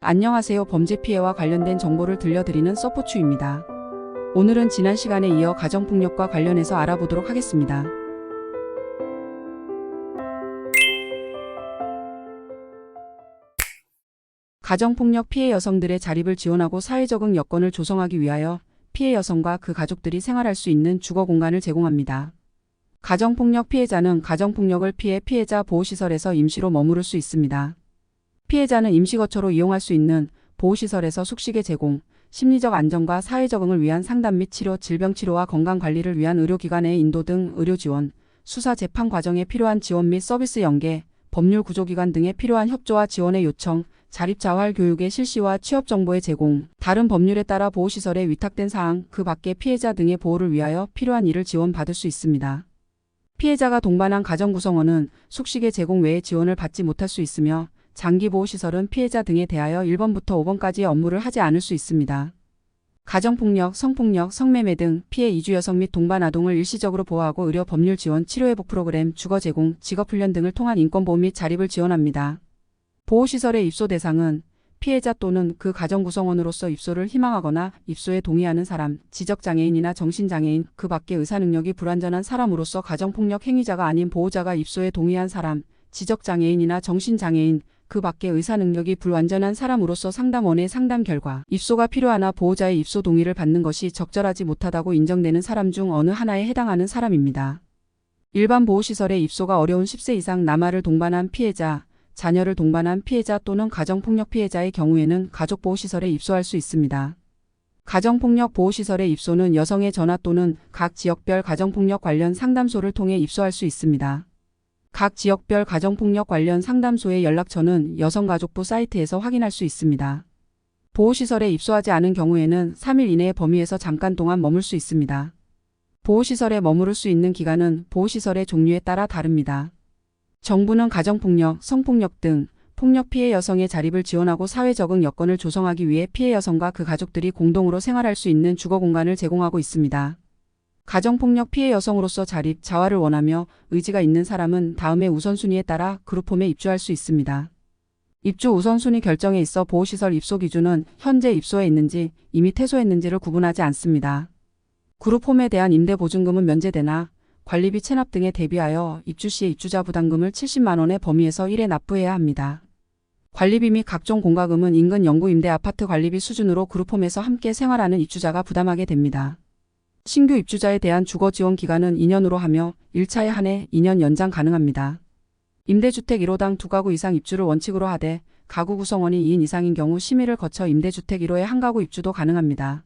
안녕하세요. 범죄 피해와 관련된 정보를 들려드리는 서포추입니다. 오늘은 지난 시간에 이어 가정폭력과 관련해서 알아보도록 하겠습니다. 가정폭력 피해 여성들의 자립을 지원하고 사회적응 여건을 조성하기 위하여 피해 여성과 그 가족들이 생활할 수 있는 주거 공간을 제공합니다. 가정폭력 피해자는 가정폭력을 피해 피해자 보호시설에서 임시로 머무를 수 있습니다. 피해자는 임시거처로 이용할 수 있는 보호시설에서 숙식의 제공, 심리적 안정과 사회적응을 위한 상담 및 치료, 질병치료와 건강관리를 위한 의료기관의 인도 등 의료지원, 수사 재판 과정에 필요한 지원 및 서비스 연계, 법률 구조기관 등에 필요한 협조와 지원의 요청, 자립자활 교육의 실시와 취업정보의 제공, 다른 법률에 따라 보호시설에 위탁된 사항, 그 밖의 피해자 등의 보호를 위하여 필요한 일을 지원받을 수 있습니다. 피해자가 동반한 가정구성원은 숙식의 제공 외에 지원을 받지 못할 수 있으며 장기보호시설은 피해자 등에 대하여 1번부터 5번까지의 업무를 하지 않을 수 있습니다. 가정폭력, 성폭력, 성매매 등 피해 이주 여성 및 동반 아동을 일시적으로 보호하고 의료 법률 지원, 치료회복 프로그램, 주거 제공, 직업훈련 등을 통한 인권보호 및 자립을 지원합니다. 보호시설의 입소 대상은 피해자 또는 그 가정구성원으로서 입소를 희망하거나 입소에 동의하는 사람, 지적장애인이나 정신장애인, 그 밖의 의사능력이 불완전한 사람으로서 가정폭력 행위자가 아닌 보호자가 입소에 동의한 사람, 지적장애인이나 정신장애인, 그 밖의 의사능력이 불완전한 사람으로서 상담원의 상담 결과 입소가 필요하나 보호자의 입소 동의를 받는 것이 적절하지 못하다고 인정되는 사람 중 어느 하나에 해당하는 사람입니다. 일반 보호시설의 입소가 어려운 10세 이상 남아를 동반한 피해자, 자녀를 동반한 피해자 또는 가정폭력 피해자의 경우에는 가족보호시설에 입소할 수 있습니다. 가정폭력 보호시설의 입소는 여성의 전화 또는 각 지역별 가정폭력 관련 상담소를 통해 입소할 수 있습니다. 각 지역별 가정폭력 관련 상담소의 연락처는 여성가족부 사이트에서 확인할 수 있습니다. 보호시설에 입소하지 않은 경우에는 3일 이내의 범위에서 잠깐 동안 머물 수 있습니다. 보호시설에 머무를 수 있는 기간은 보호시설의 종류에 따라 다릅니다. 정부는 가정폭력, 성폭력 등 폭력 피해 여성의 자립을 지원하고 사회적응 여건을 조성하기 위해 피해 여성과 그 가족들이 공동으로 생활할 수 있는 주거 공간을 제공하고 있습니다. 가정폭력 피해 여성으로서 자립, 자활을 원하며 의지가 있는 사람은 다음의 우선순위에 따라 그룹홈에 입주할 수 있습니다. 입주 우선순위 결정에 있어 보호시설 입소 기준은 현재 입소해 있는지 이미 퇴소했는지를 구분하지 않습니다. 그룹홈에 대한 임대보증금은 면제되나 관리비 체납 등에 대비하여 입주 시에 입주자 부담금을 70만 원의 범위에서 1회 납부해야 합니다. 관리비 및 각종 공과금은 인근 영구 임대 아파트 관리비 수준으로 그룹홈에서 함께 생활하는 입주자가 부담하게 됩니다. 신규 입주자에 대한 주거 지원 기간은 2년으로 하며 1차에 한해 2년 연장 가능합니다. 임대주택 1호당 2가구 이상 입주를 원칙으로 하되 가구 구성원이 2인 이상인 경우 심의를 거쳐 임대주택 1호에 1가구 입주도 가능합니다.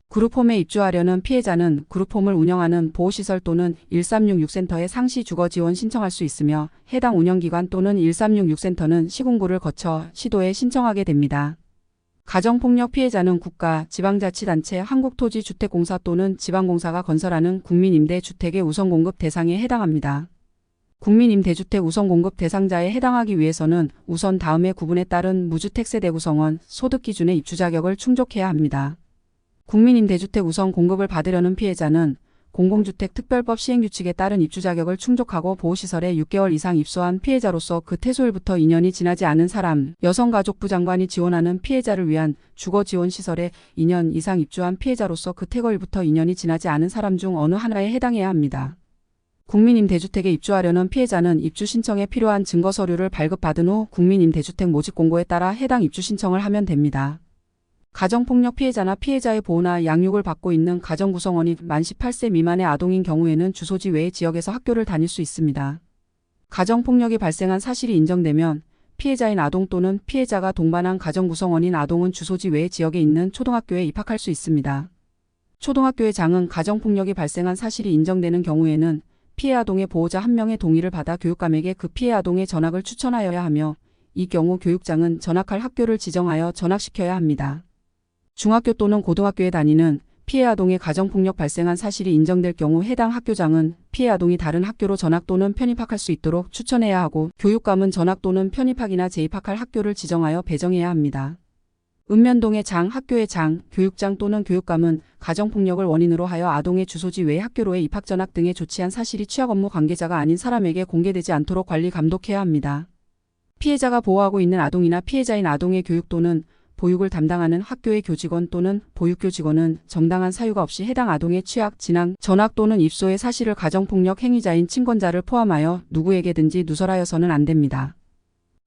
그룹홈에 입주하려는 피해자는 그룹홈을 운영하는 보호시설 또는 1366센터에 상시 주거 지원 신청할 수 있으며 해당 운영기관 또는 1366센터는 시공고를 거쳐 시도에 신청하게 됩니다. 가정폭력 피해자는 국가, 지방자치단체, 한국토지주택공사 또는 지방공사가 건설하는 국민임대주택의 우선공급 대상에 해당합니다. 국민임대주택 우선공급 대상자에 해당하기 위해서는 우선 다음의 구분에 따른 무주택세대 구성원, 소득기준의 입주 자격을 충족해야 합니다. 국민임대주택 우선 공급을 받으려는 피해자는 공공주택 특별법 시행규칙에 따른 입주 자격을 충족하고 보호시설에 6개월 이상 입소한 피해자로서 그 퇴소일부터 2년이 지나지 않은 사람, 여성가족부 장관이 지원하는 피해자를 위한 주거지원시설에 2년 이상 입주한 피해자로서 그 퇴거일부터 2년이 지나지 않은 사람 중 어느 하나에 해당해야 합니다. 국민임대주택에 입주하려는 피해자는 입주 신청에 필요한 증거서류를 발급받은 후 국민임대주택 모집공고에 따라 해당 입주 신청을 하면 됩니다. 가정폭력 피해자나 피해자의 보호나 양육을 받고 있는 가정구성원이 만 18세 미만의 아동인 경우에는 주소지 외의 지역에서 학교를 다닐 수 있습니다. 가정폭력이 발생한 사실이 인정되면 피해자인 아동 또는 피해자가 동반한 가정구성원인 아동은 주소지 외의 지역에 있는 초등학교에 입학할 수 있습니다. 초등학교의 장은 가정폭력이 발생한 사실이 인정되는 경우에는 피해 아동의 보호자 1명의 동의를 받아 교육감에게 그 피해 아동의 전학을 추천하여야 하며 이 경우 교육장은 전학할 학교를 지정하여 전학시켜야 합니다. 중학교 또는 고등학교에 다니는 피해 아동의 가정폭력 발생한 사실이 인정될 경우 해당 학교장은 피해 아동이 다른 학교로 전학 또는 편입학할 수 있도록 추천해야 하고 교육감은 전학 또는 편입학이나 재입학할 학교를 지정하여 배정해야 합니다. 읍면동의 장, 학교의 장, 교육장 또는 교육감은 가정폭력을 원인으로 하여 아동의 주소지 외 학교로의 입학 전학 등의 조치한 사실이 취약 업무 관계자가 아닌 사람에게 공개되지 않도록 관리 감독해야 합니다. 피해자가 보호하고 있는 아동이나 피해자인 아동의 교육 또는 보육을 담당하는 학교의 교직원 또는 보육교직원은 정당한 사유가 없이 해당 아동의 취학, 진학, 전학 또는 입소의 사실을 가정폭력 행위자인 친권자를 포함하여 누구에게든지 누설하여서는 안 됩니다.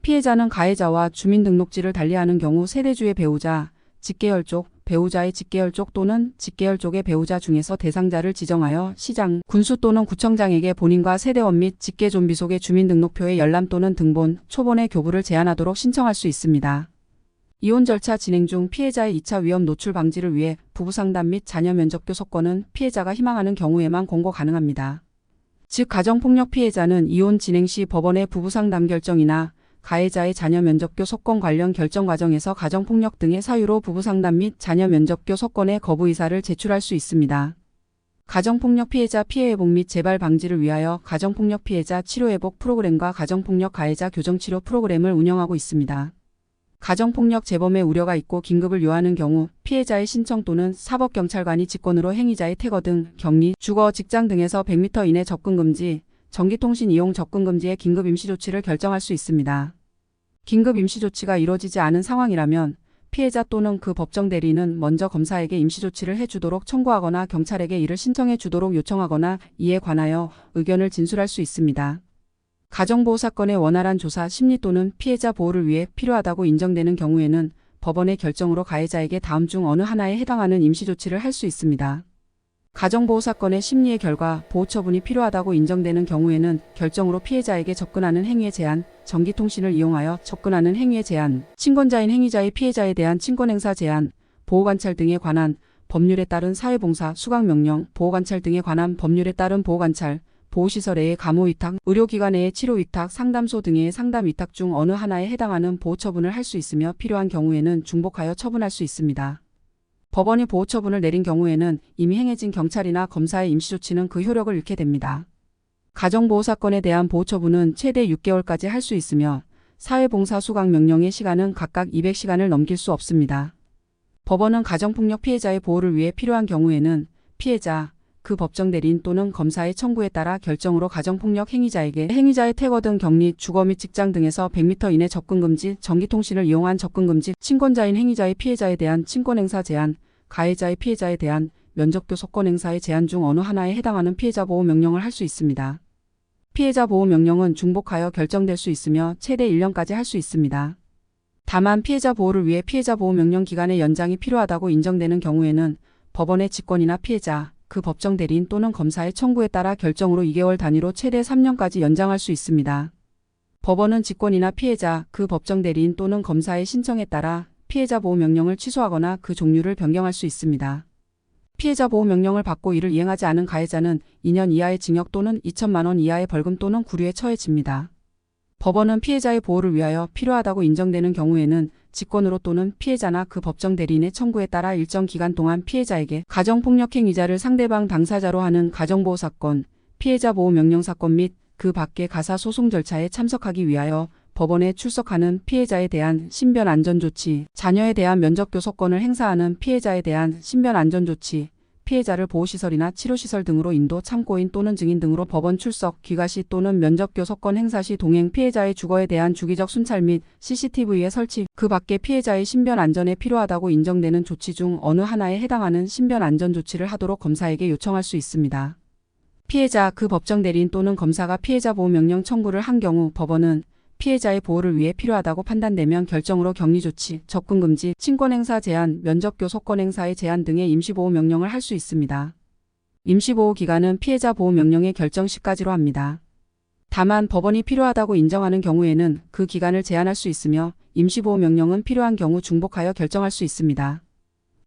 피해자는 가해자와 주민등록지를 달리하는 경우 세대주의 배우자, 직계혈족, 배우자의 직계혈족 또는 직계혈족의 배우자 중에서 대상자를 지정하여 시장, 군수 또는 구청장에게 본인과 세대원 및 직계존비속의 주민등록표의 열람 또는 등본, 초본의 교부를 제한하도록 신청할 수 있습니다. 이혼 절차 진행 중 피해자의 2차 위험 노출 방지를 위해 부부상담 및 자녀 면접 교섭권은 피해자가 희망하는 경우에만 공고 가능합니다. 즉 가정폭력 피해자는 이혼 진행 시 법원의 부부상담 결정이나 가해자의 자녀 면접교 석권 관련 결정 과정에서 가정폭력 등의 사유로 부부상담 및 자녀 면접교 석권의 거부 의사를 제출할 수 있습니다. 가정폭력 피해자 피해회복 및 재발 방지를 위하여 가정폭력 피해자 치료회복 프로그램과 가정폭력 가해자 교정치료 프로그램을 운영하고 있습니다. 가정폭력 재범의 우려가 있고 긴급을 요하는 경우 피해자의 신청 또는 사법경찰관이 직권으로 행위자의 퇴거 등 격리, 주거, 직장 등에서 100m 이내 접근금지, 전기통신 이용 접근금지의 긴급 임시조치를 결정할 수 있습니다. 긴급 임시조치가 이루어지지 않은 상황이라면 피해자 또는 그 법정 대리인은 먼저 검사에게 임시조치를 해주도록 청구하거나 경찰에게 이를 신청해 주도록 요청하거나 이에 관하여 의견을 진술할 수 있습니다. 가정보호 사건의 원활한 조사, 심리 또는 피해자 보호를 위해 필요하다고 인정되는 경우에는 법원의 결정으로 가해자에게 다음 중 어느 하나에 해당하는 임시조치를 할 수 있습니다. 가정보호 사건의 심리의 결과 보호 처분이 필요하다고 인정되는 경우에는 결정으로 피해자에게 접근하는 행위의 제한, 전기통신을 이용하여 접근하는 행위의 제한, 친권자인 행위자의 피해자에 대한 친권행사 제한, 보호관찰 등에 관한 법률에 따른 사회봉사, 수강명령, 보호관찰 등에 관한 법률에 따른 보호관찰, 보호시설 내의 감호위탁, 의료기관 내의 치료위탁, 상담소 등의 상담위탁 중 어느 하나에 해당하는 보호처분을 할 수 있으며 필요한 경우에는 중복하여 처분할 수 있습니다. 법원이 보호처분을 내린 경우에는 이미 행해진 경찰이나 검사의 임시조치는 그 효력을 잃게 됩니다. 가정보호 사건에 대한 보호처분은 최대 6개월까지 할 수 있으며 사회봉사 수강 명령의 시간은 각각 200시간을 넘길 수 없습니다. 법원은 가정폭력 피해자의 보호를 위해 필요한 경우에는 피해자, 그 법정 대리인 또는 검사의 청구에 따라 결정으로 가정폭력 행위자에게 행위자의 퇴거 등 격리, 주거 및 직장 등에서 100m 이내 접근금지, 전기통신을 이용한 접근금지, 친권자인 행위자의 피해자에 대한 친권행사 제한, 가해자의 피해자에 대한 면접교 석권행사의 제한 중 어느 하나에 해당하는 피해자 보호 명령을 할 수 있습니다. 피해자 보호 명령은 중복하여 결정될 수 있으며 최대 1년까지 할 수 있습니다. 다만 피해자 보호를 위해 피해자 보호 명령 기간의 연장이 필요하다고 인정되는 경우에는 법원의 직권이나 피해자, 그 법정 대리인 또는 검사의 청구에 따라 결정으로 2개월 단위로 최대 3년까지 연장할 수 있습니다. 법원은 직권이나 피해자, 그 법정 대리인 또는 검사의 신청에 따라 피해자 보호 명령을 취소하거나 그 종류를 변경할 수 있습니다. 피해자 보호 명령을 받고 이를 이행하지 않은 가해자는 2년 이하의 징역 또는 2천만 원 이하의 벌금 또는 구류에 처해집니다. 법원은 피해자의 보호를 위하여 필요하다고 인정되는 경우에는 직권으로 또는 피해자나 그 법정 대리인의 청구에 따라 일정 기간 동안 피해자에게 가정폭력 행위자를 상대방 당사자로 하는 가정보호 사건, 피해자 보호 명령 사건 및 그 밖의 가사소송 절차에 참석하기 위하여 법원에 출석하는 피해자에 대한 신변안전조치, 자녀에 대한 면접교섭권을 행사하는 피해자에 대한 신변안전조치, 피해자를 보호시설이나 치료시설 등으로 인도, 참고인 또는 증인 등으로 법원 출석, 귀가시 또는 면접교섭권 행사시 동행, 피해자의 주거에 대한 주기적 순찰 및 CCTV의 설치, 그 밖에 피해자의 신변안전에 필요하다고 인정되는 조치 중 어느 하나에 해당하는 신변안전조치를 하도록 검사에게 요청할 수 있습니다. 피해자, 그 법정 대리인 또는 검사가 피해자 보호 명령 청구를 한 경우 법원은 피해자의 보호를 위해 필요하다고 판단되면 결정으로 격리조치, 접근금지, 친권행사 제한, 면접교섭권행사의 제한 등의 임시보호 명령을 할 수 있습니다. 임시보호 기간은 피해자 보호 명령의 결정 시까지로 합니다. 다만 법원이 필요하다고 인정하는 경우에는 그 기간을 제한할 수 있으며 임시보호 명령은 필요한 경우 중복하여 결정할 수 있습니다.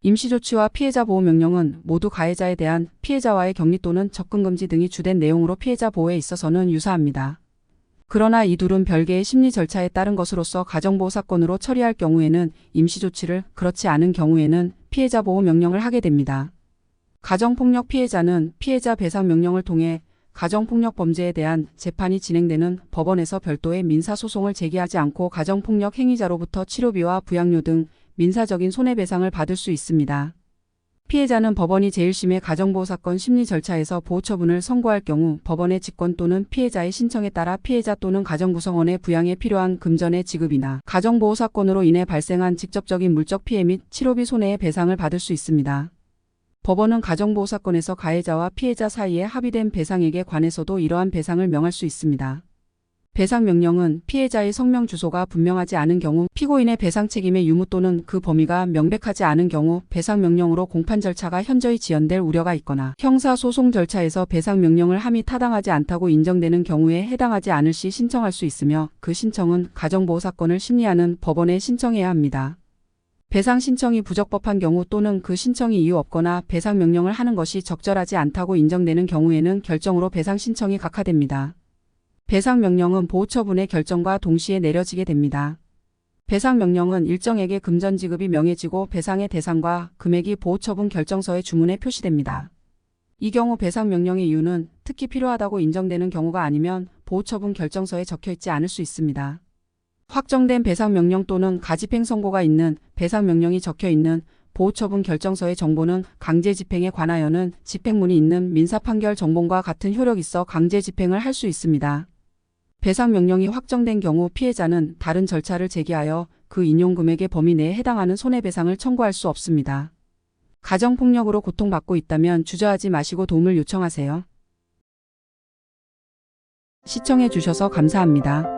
임시조치와 피해자 보호 명령은 모두 가해자에 대한 피해자와의 격리 또는 접근금지 등이 주된 내용으로 피해자 보호에 있어서는 유사합니다. 그러나 이 둘은 별개의 심리 절차에 따른 것으로서 가정보호 사건으로 처리할 경우에는 임시조치를, 그렇지 않은 경우에는 피해자 보호 명령을 하게 됩니다. 가정폭력 피해자는 피해자 배상 명령을 통해 가정폭력 범죄에 대한 재판이 진행되는 법원에서 별도의 민사소송을 제기하지 않고 가정폭력 행위자로부터 치료비와 부양료 등 민사적인 손해배상을 받을 수 있습니다. 피해자는 법원이 제1심의 가정보호사건 심리 절차에서 보호처분을 선고할 경우 법원의 직권 또는 피해자의 신청에 따라 피해자 또는 가정구성원의 부양에 필요한 금전의 지급이나 가정보호사건으로 인해 발생한 직접적인 물적 피해 및 치료비 손해의 배상을 받을 수 있습니다. 법원은 가정보호사건에서 가해자와 피해자 사이에 합의된 배상액에 관해서도 이러한 배상을 명할 수 있습니다. 배상 명령은 피해자의 성명 주소가 분명하지 않은 경우, 피고인의 배상 책임의 유무 또는 그 범위가 명백하지 않은 경우 배상 명령으로 공판 절차가 현저히 지연될 우려가 있거나 형사소송 절차에서 배상 명령을 함이 타당하지 않다고 인정되는 경우에 해당하지 않을 시 신청할 수 있으며 그 신청은 가정보호사건을 심리하는 법원에 신청해야 합니다. 배상 신청이 부적법한 경우 또는 그 신청이 이유 없거나 배상 명령을 하는 것이 적절하지 않다고 인정되는 경우에는 결정으로 배상 신청이 각하됩니다. 배상 명령은 보호처분의 결정과 동시에 내려지게 됩니다. 배상 명령은 일정액의 금전 지급이 명해지고 배상의 대상과 금액이 보호처분 결정서의 주문에 표시됩니다. 이 경우 배상 명령의 이유는 특히 필요하다고 인정되는 경우가 아니면 보호처분 결정서에 적혀있지 않을 수 있습니다. 확정된 배상 명령 또는 가집행 선고가 있는 배상 명령이 적혀있는 보호처분 결정서의 정보는 강제 집행에 관하여는 집행문이 있는 민사판결 정본과 같은 효력이 있어 강제 집행을 할 수 있습니다. 배상 명령이 확정된 경우 피해자는 다른 절차를 제기하여 그 인용 금액의 범위 내에 해당하는 손해배상을 청구할 수 없습니다. 가정폭력으로 고통받고 있다면 주저하지 마시고 도움을 요청하세요. 시청해 주셔서 감사합니다.